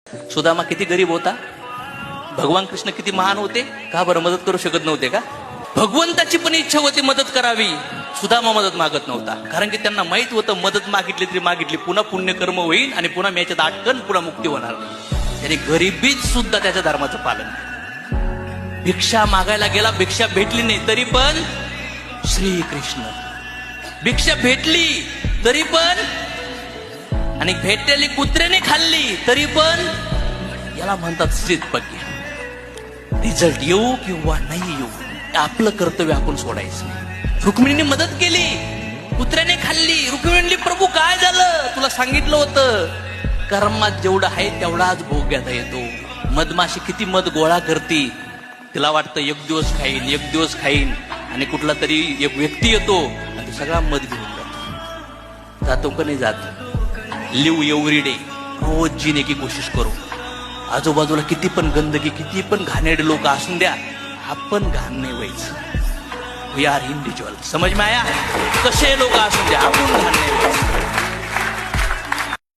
सुदामा किती गरीब होता, भगवान कृष्ण किती महान होते का बरं मदत करू शकत नव्हते का? भगवंताची पण इच्छा होती मदत करावी, सुदामा मदत मागत नव्हता. कारण की त्यांना माहित होतं मदत मागितली तरी मागितली पुन्हा पुण्यकर्म होईल आणि पुन्हा मी याच्यात अटकन पुन्हा मुक्ती होणार नाही. त्याने गरिबीत सुद्धा त्याच्या धर्माचं पालन केलं. भिक्षा मागायला गेला, भिक्षा भेटली नाही तरी पण श्रीकृष्ण. भिक्षा भेटली तरी पण, आणि भेटलेली कुत्र्याने खाल्ली तरी पण, याला म्हणतात श्रीतपज्ञ. रिझल्ट येऊ किंवा नाही येऊ आपलं कर्तव्य आपण सोडायचं नाही. रुक्मिणीने मदत केली, कुत्र्याने खाल्ली. रुक्मिणी म्हणली प्रभू काय झालं, तुला सांगितलं होतं कर्मात जेवढं आहे तेवढाच भोग घेता येतो. मधमाशी किती मध गोळा करती, तिला वाटतं एक दिवस खाईन एक दिवस खाईन, आणि कुठला तरी एक व्यक्ती येतो आणि सगळा मध घेऊन जातो. जातो का नाही जात. लिव एव्हरी डे, रोज जिने की कोशिश करू. आजूबाजूला किती पण गंदगी किती पण घाणेरडे लोक असून द्या, आपण घाण नाही व्हायचं. We are individual. समज में आया, कसे लोक असून द्या आपण घाण नाही